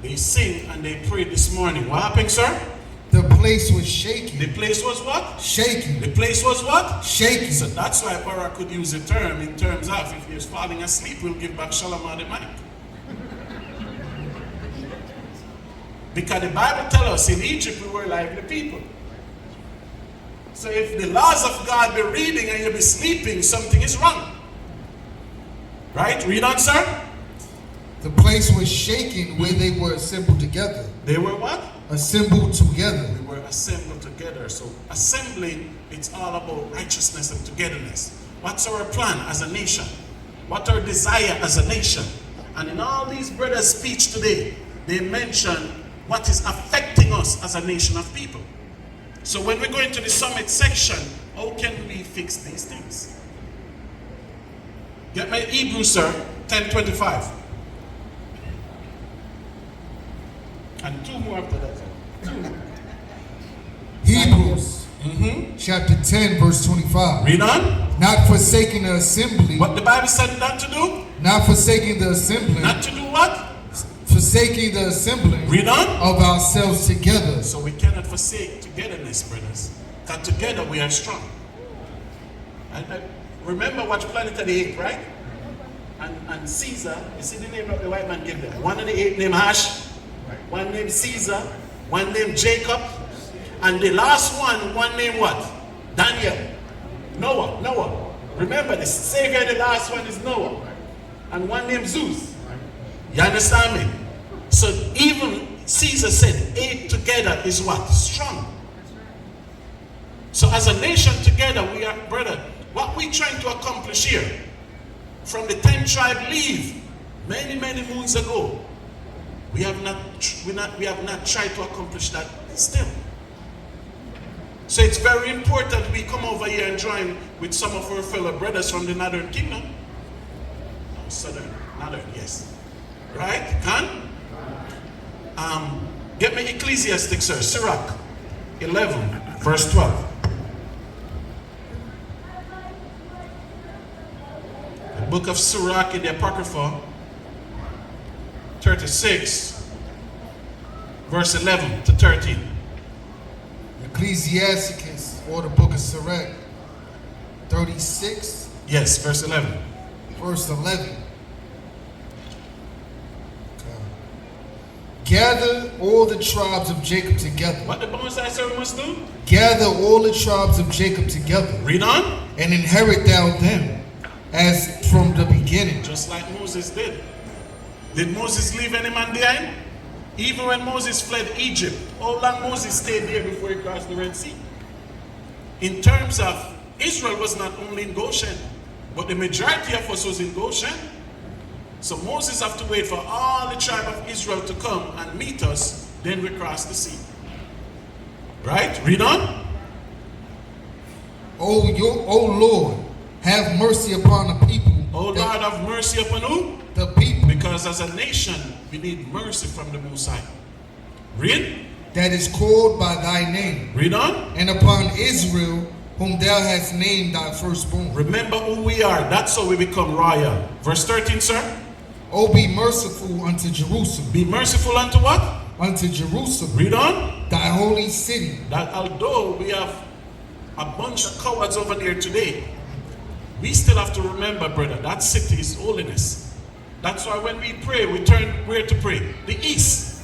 they sing and they prayed this morning. What happened, sir? The place was shaking. The place was what? Shaking. The place was what? Shaking. So that's why Barak could use the term in terms of if he was falling asleep, we'll give back Shalomar the mic. Because the Bible tells us in Egypt we were lively people. So if the laws of God be reading and you be sleeping, something is wrong. Right? Read on, sir. The place was shaking where they were assembled together. They were what? Assembled together. We were assembled together. So assembling, it's all about righteousness and togetherness. What's our plan as a nation? What's our desire as a nation? And in all these brothers' speech today, they mention what is affecting us as a nation of people. So when we go into the summit section, how can we fix these things? Get my Hebrews, sir, 10:25. And 2 more after that. 2. Hebrews chapter 10, verse 25. Read on. Not forsaking the assembly. What the Bible said not to do? Not forsaking the assembly. Not to do what? Forsaking the assembly. Read on. Of ourselves together. So we cannot forsake togetherness, brothers. that together we are strong. And remember watch Planet of the Apes, right? And Caesar, you see the name of the white man gave them. One of the ape named Hash, one named Caesar, one named Jacob, and the last one named what? Daniel. Noah. Remember, the savior, the last one is Noah. And one named Zeus. You understand me? So even Caesar said 8 together is what? Strong. So as a nation together, we are, brother, what we're trying to accomplish here, from the 10 tribe leave many moons ago, we have not tried to accomplish that still. So it's very important we come over here and join with some of our fellow brothers from the Northern Kingdom. No, Northern, yes. Right? Get me Ecclesiastic, sir. Sirach 11, verse 12. The book of Sirach in the Apocrypha, 36, verse 11 to 13. Ecclesiasticus, or the book of Sirach, 36. Yes, verse 11. Verse 11. Gather all the tribes of Jacob together. What the Most High Said we must do? Gather all the tribes of Jacob together. Read on. And inherit thou them as from the beginning. Just like Moses did. Did Moses leave any man behind? Even when Moses fled Egypt, how long Moses stayed there before he crossed the Red Sea? In terms of Israel was not only in Goshen, but the majority of us was in Goshen. So Moses have to wait for all the tribe of Israel to come and meet us, then we cross the sea. Right? Read on. O Lord, have mercy upon the people. O Lord, have mercy upon who? The people. Because as a nation, we need mercy from the Most High. Read. That is called by thy name. Read on. And upon Israel, whom thou hast named thy firstborn. Remember who we are. That's how we become royal. Verse 13, sir. Oh, be merciful unto Jerusalem. Be merciful unto what? Unto Jerusalem. Read on. Thy holy city. That although we have a bunch of cowards over there today, we still have to remember, brother, that city is holiness. That's why when we pray, we turn where to pray? The east.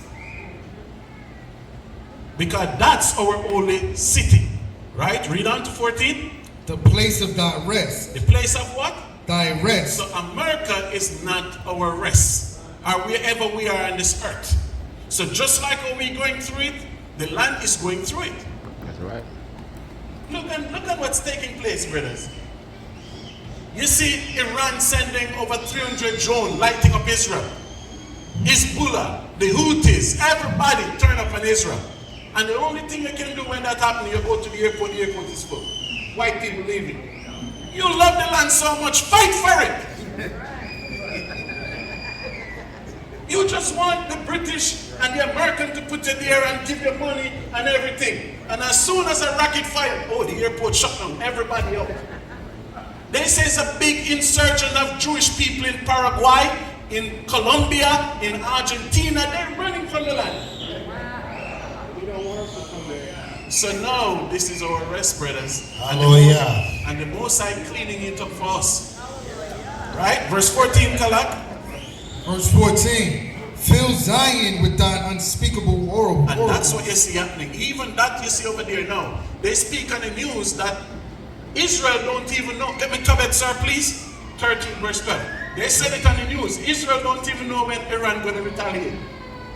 Because that's our holy city. Right? Read on to 14. The place of thy rest. The place of what? Thy rest. So America is not our rest, or wherever we are on this earth. So just like how we're going through it, the land is going through it. That's right. Look at what's taking place, brothers. You see Iran sending over 300 drones lighting up Israel. Hezbollah, the Houthis, everybody turn up on Israel. And the only thing you can do when that happens, you go to the airport is full. White people leaving. You love the land so much, fight for it. You just want the British and the American to put you there and give you money and everything. And as soon as a rocket fire, oh, the airport shut down, everybody out. They say it's a big insurgent of Jewish people in Paraguay, in Colombia, in Argentina. They're running from the land. So now, this is our rest, brothers. Hallelujah. And the Most High cleaning it up for us. Right? Verse 14, Kalak. Verse 14. Fill Zion with thine unspeakable horror. And that's what you see happening. Even that you see over there now. They speak on the news that Israel don't even know. Get me Tobit, sir, please. 13, verse 12. They said it on the news. Israel don't even know when Iran going to retaliate.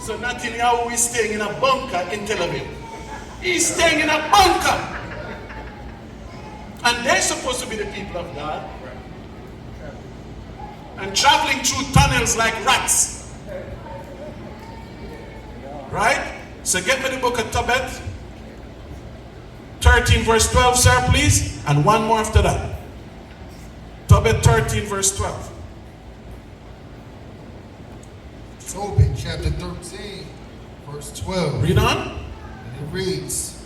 So Netanyahu is staying in a bunker in Tel Aviv. He's staying in a bunker. And they're supposed to be the people of God. And traveling through tunnels like rats. Right? So get me the book of Tobit. 13 verse 12, sir, please. And one more after that. Tobit 13 verse 12. Tobit chapter 13 verse 12. Read on. It reads,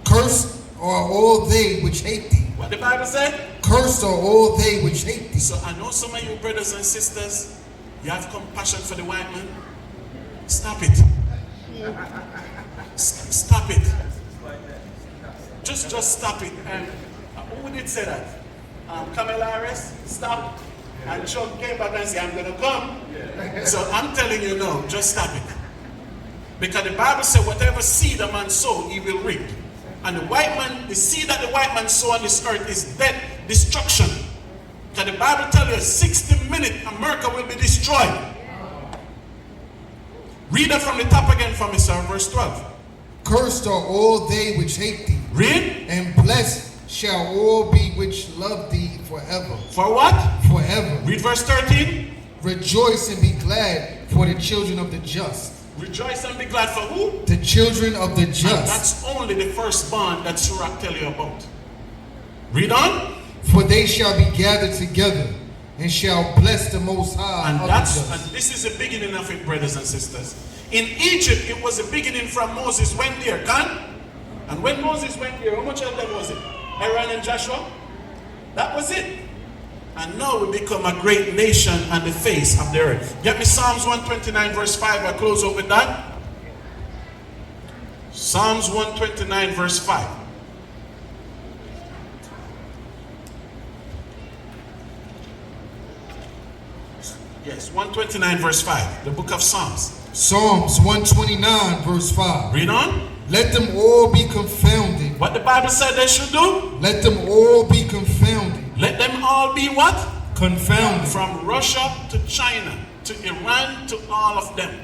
Cursed are all they which hate thee. What the Bible said? Cursed are all they which hate thee. So I know some of you brothers and sisters, you have compassion for the white man. Stop it. Stop it. just stop it. And who did say that? Kamala Harris, stop. And Trump came back and said, I'm going to come. So I'm telling you no, just stop it. Because the Bible said, whatever seed a man sow, he will reap. And the seed that the white man sow on this earth is death, destruction. Because the Bible tells you 60 minutes America will be destroyed. Read that from the top again for me, sir, verse 12. Cursed are all they which hate thee. Read. And blessed shall all be which love thee forever. For what? Forever. Read verse 13. Rejoice and be glad for the children of the just. Rejoice and be glad for who? The children of the just. And that's only the first bond that Surah tell you about. Read on. For they shall be gathered together and shall bless the Most High. And this is the beginning of it, brothers and sisters. In Egypt, it was the beginning from Moses went there, and when Moses went there, how much of them was it? Aaron and Joshua? That was it. And now we become a great nation on the face of the earth. Get me Psalms 129 verse 5. I close up with that. Psalms 129 verse 5. Yes, 129 verse 5. The book of Psalms. Psalms 129 verse 5. Read on. Let them all be confounded. What the Bible said they should do? Let them all be confounded. Let them all be what? Confounded. From Russia to China, to Iran, to all of them.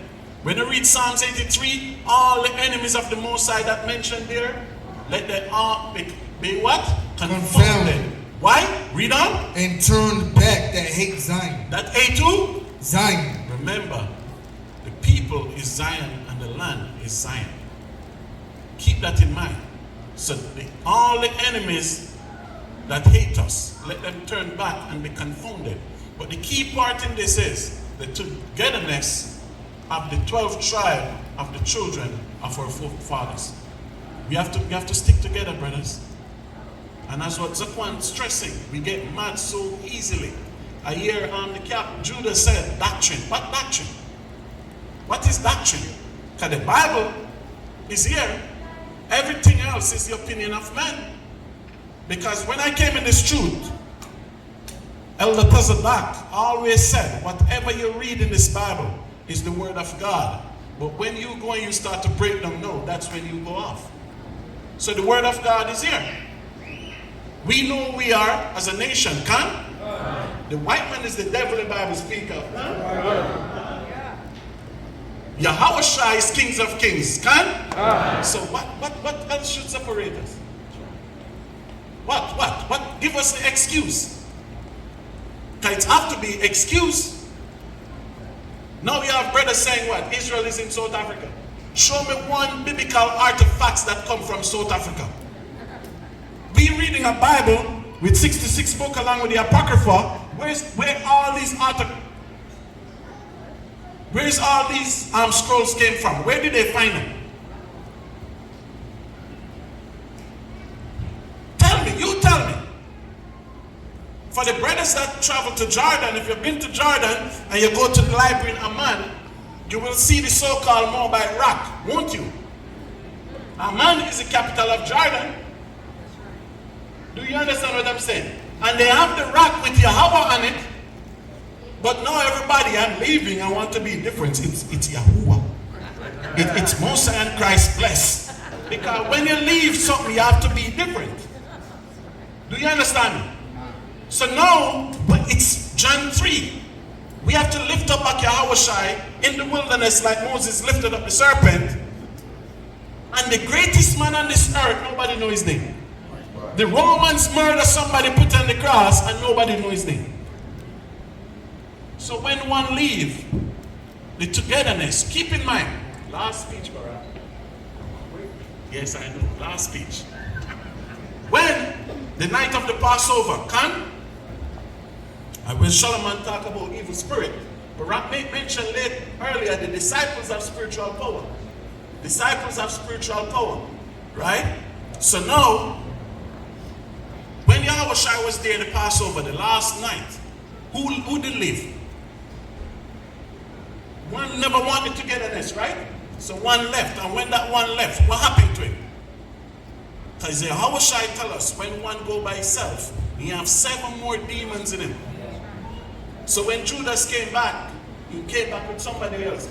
When you read Psalms 83, all the enemies of the Most High that mentioned there, let them all be what? Confounded. Why? Read on. And turn back that hate Zion. That hate who? Zion. Remember, the people is Zion and the land is Zion. Keep that in mind. So all the enemies that hate us, let them turn back and be confounded. But the key part in this is the togetherness of the 12th tribe of the children of our forefathers. We have to stick together, brothers. And that's what Zaquan stressing. We get mad so easily. I hear the cap Judah said doctrine. What doctrine? What is doctrine? Because the Bible is here. Everything else is the opinion of man. Because when I came in this truth, Elder Tazadaq always said, whatever you read in this Bible is the word of God. But when you go and you start to break them, no, that's when you go off. So the word of God is here. We know who we are as a nation, The white man is the devil the Bible speaks of, Yahweh Shai is kings of kings, So what else should separate us? What? Give us the excuse. Because it have to be excuse. Now we have brothers saying what? Israel is in South Africa. Show me one biblical artifacts that come from South Africa. We reading a Bible with 66 books along with the Apocrypha. Where all these scrolls came from? Where did they find them? Tell me, you tell me. For the brothers that travel to Jordan, if you've been to Jordan and you go to the library in Amman, you will see the so-called Moabite rock, won't you? Amman is the capital of Jordan. Do you understand what I'm saying? And they have the rock with Yahweh on it. But now everybody, I'm leaving, I want to be different. It's Yahuwah. It's Mosai and Christ blessed. Because when you leave something, you have to be different. Do you understand me? So now, but it's John 3. We have to lift up back Yahweh Shai in the wilderness like Moses lifted up the serpent. And the greatest man on this earth, nobody knows his name. The Romans murder somebody put on the cross and nobody knows his name. So when one leave, the togetherness, keep in mind, last speech, Barak. Yes, I know, last speech. When the night of the Passover, when Solomon talk about evil spirit, Barak mentioned earlier the disciples of spiritual power. Disciples of spiritual power, right? So now, when Yahweh Shai was there in the Passover, the last night, who did live? One never wanted togetherness, right? So one left, and when that one left, what happened to him? Because Yahushua tell us, when one go by himself, he have 7 more demons in him. So when Judas came back, he came back with somebody else.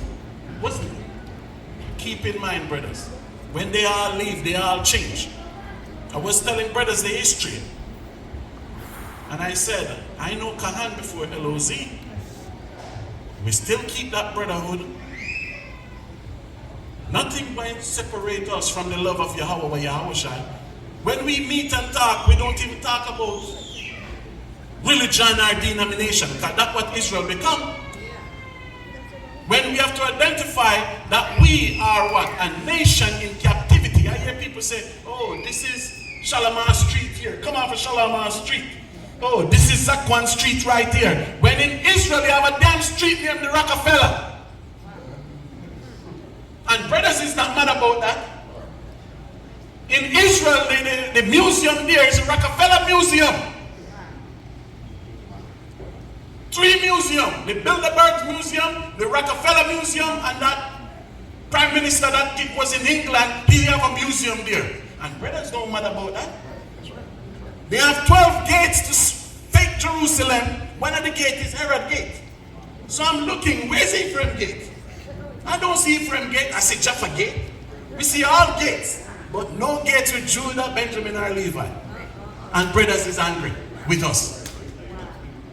Wasn't he? Keep in mind, brothers, when they all leave, they all change. I was telling brothers the history. And I said, I know Kahan before LOZ. We still keep that brotherhood. Nothing will separate us from the love of Yahweh or Yahushua. When we meet and talk, we don't even talk about religion or denomination, because that's what Israel become. When we have to identify that we are what? A nation in captivity. I hear people say, oh, this is Shalamar Street here. Come off of Shalamar Street. Oh, this is Zakwan Street right here. When in Israel, they have a damn street named the Rockefeller. And brothers is not mad about that. In Israel, the museum there is a Rockefeller Museum. 3 museums. The Bilderberg Museum, the Rockefeller Museum, and that Prime Minister that was in England, he have a museum there. And brothers don't matter about that. They have 12 gates to fake Jerusalem. One of the gates is Herod Gate. So I'm looking, where's Ephraim Gate? I don't see Ephraim Gate, I see Jaffa Gate. We see all gates, but no gates with Judah, Benjamin, or Levi. And brothers is angry with us.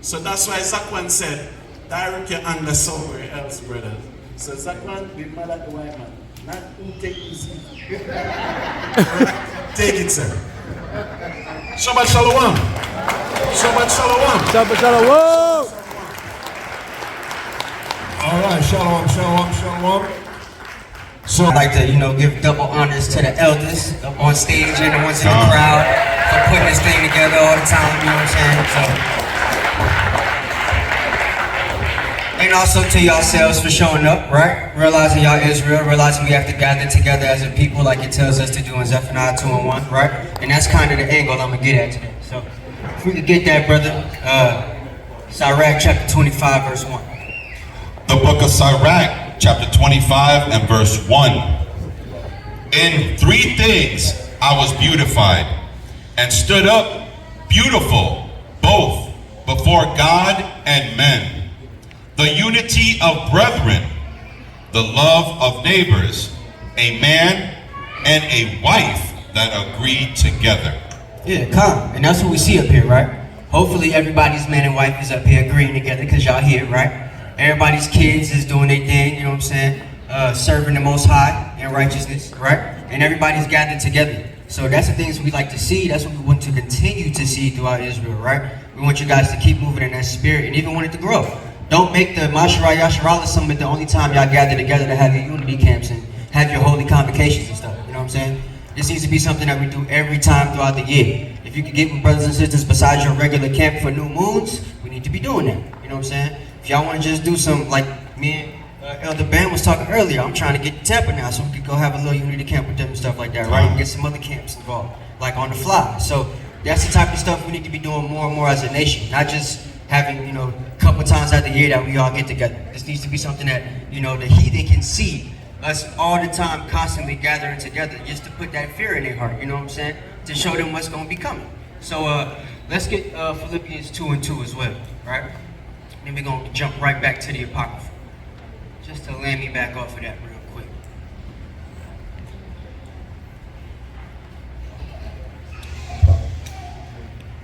So that's why Zakwan said, direct your anger somewhere else, brothers. So Zakwan, be mad at the white man. Not who take this. Take it, sir. Shabbat Shalom. Shabbat Shalom. Shabbat Shalom. All right, shalom, shalom, shalom. So I'd like to, give double honors to the elders up on stage and the ones in the crowd for putting this thing together all the time, you know what I'm saying? And also to yourselves for showing up, right? Realizing y'all Israel, realizing we have to gather together as a people like it tells us to do in Zephaniah 2:1, right? And that's kind of the angle I'm gonna get at today. So if we could get that, brother, Sirach chapter 25, verse 1. The book of Sirach, chapter 25 and verse 1. In 3 things I was beautified, and stood up beautiful, both before God and men. The unity of brethren, the love of neighbors, a man and a wife that agreed together. Yeah, come. And that's what we see up here, right? Hopefully everybody's man and wife is up here agreeing together because y'all here, right? Everybody's kids is doing their thing, you know what I'm saying? Serving the Most High in righteousness, right? And everybody's gathered together. So that's the things we like to see. That's what we want to continue to see throughout Israel, right? We want you guys to keep moving in that spirit and even want it to grow. Don't make the Masharah Yasharallah Summit the only time y'all gather together to have your unity camps and have your holy convocations and stuff, you know what I'm saying? This needs to be something that we do every time throughout the year. If you could get with brothers and sisters besides your regular camp for new moons, we need to be doing that, you know what I'm saying? If y'all want to just do some, like me and Elder Ben was talking earlier, I'm trying to get to Tampa now so we could go have a little unity camp with them and stuff like that, right? And get some other camps involved, like on the fly. So that's the type of stuff we need to be doing more and more as a nation, not just having, a couple times out the year that we all get together. This needs to be something that, the heathen can see us all the time constantly gathering together just to put that fear in their heart, you know what I'm saying? To show them what's going to be coming. So let's get Philippians 2:2 as well, right? Then we're going to jump right back to the Apocrypha, just to land me back off of that real quick.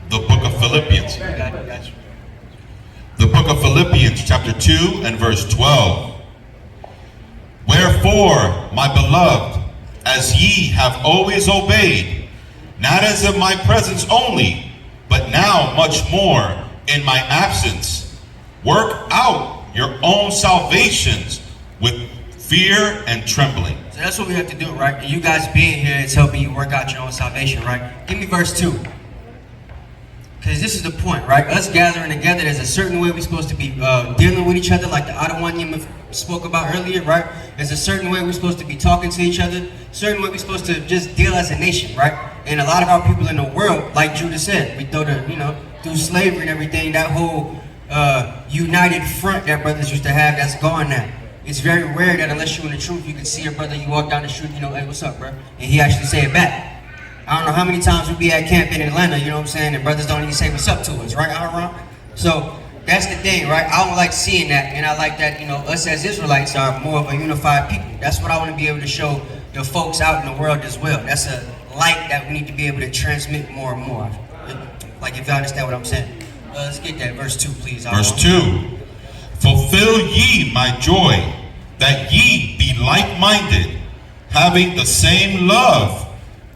The book of Philippians. Got you. The book of Philippians, chapter 2 and verse 12. Wherefore, my beloved, as ye have always obeyed, not as in my presence only, but now much more in my absence, work out your own salvations with fear and trembling. So that's what we have to do, right? And you guys being here is helping you work out your own salvation, right? Give me verse 2. Because this is the point, right? Us gathering together, there's a certain way we're supposed to be dealing with each other, like the Adonai spoke about earlier, right? There's a certain way we're supposed to be talking to each other, certain way we're supposed to just deal as a nation, right? And a lot of our people in the world, like Judah said, we throw through slavery and everything, that whole united front that brothers used to have, that's gone now. It's very rare that unless you're in the truth, you can see a brother, you walk down the street, hey, what's up, bro? And he actually say it back. I don't know how many times we be at camp in Atlanta, you know what I'm saying, and brothers don't even say what's up to us, right, Aaron? So that's the thing, right? I don't like seeing that, and I like that, you know, us as Israelites are more of a unified people. That's what I want to be able to show the folks out in the world as well. That's a light that we need to be able to transmit more and more. Like, if you understand what I'm saying. Let's get that verse 2, please. Verse 2. Fulfill ye my joy, that ye be like-minded, having the same love,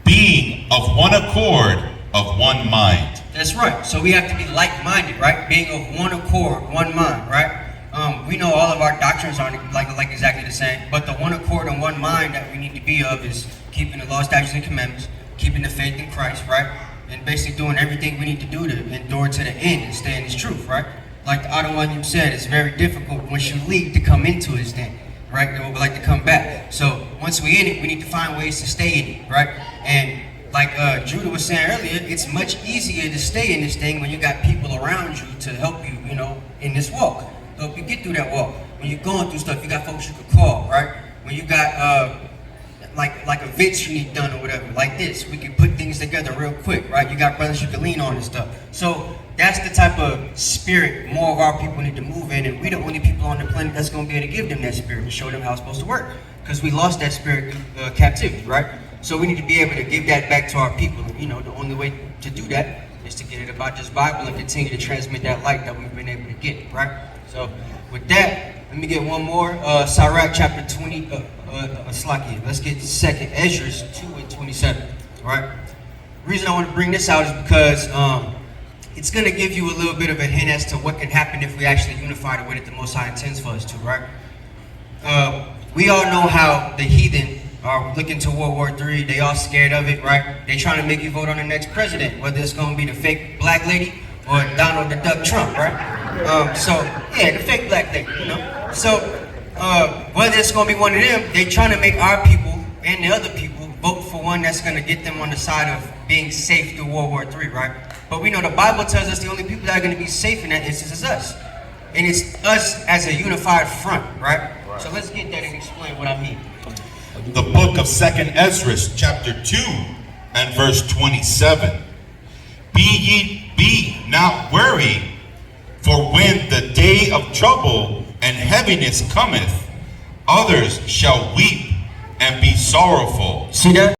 being of one accord, of one mind. That's right. So we have to be like-minded, right? Being of one accord, one mind, right? We know all of our doctrines aren't like exactly the same, but the one accord and one mind that we need to be of is keeping the law, statutes, and commandments, keeping the faith in Christ, right? And basically doing everything we need to do to endure to the end and stay in His truth, right? Like the Adonai said, it's very difficult once you leave to come into His thing, right? And we would like to come back. So once we're in it, we need to find ways to stay in it, right? And like Judah was saying earlier, it's much easier to stay in this thing when you got people around you to help you, you know, in this walk. Help you get through that walk. When you're going through stuff, you got folks you can call, right? When you got like events you need done or whatever, like this, we can put things together real quick, right? You got brothers you can lean on and stuff. So that's the type of spirit more of our people need to move in, and we're the only people on the planet that's going to be able to give them that spirit and show them how it's supposed to work, because we lost that spirit through captivity, right? So we need to be able to give that back to our people. And, you know, the only way to do that is to get it about this Bible and continue to transmit that light that we've been able to get, right? So with that, let me get one more. Sirach chapter 20, Slakia. Let's get 2nd Ezra 2:27, right? The reason I want to bring this out is because it's going to give you a little bit of a hint as to what can happen if we actually unify the way that the Most High intends for us to, right? We all know how the heathen are looking to World War III. They all scared of it, right? They trying to make you vote on the next president, whether it's going to be the fake black lady or Donald the Duck Trump, right? So, yeah, the fake black lady, you know? So, whether it's going to be one of them, they trying to make our people and the other people vote for one that's going to get them on the side of being safe through World War III, right? But we know the Bible tells us the only people that are going to be safe in that instance is us. And it's us as a unified front, right? So let's get that and explain what I mean. The book of 2nd Ezra, chapter 2, and verse 27. Be not weary, for when the day of trouble and heaviness cometh, others shall weep and be sorrowful. See that?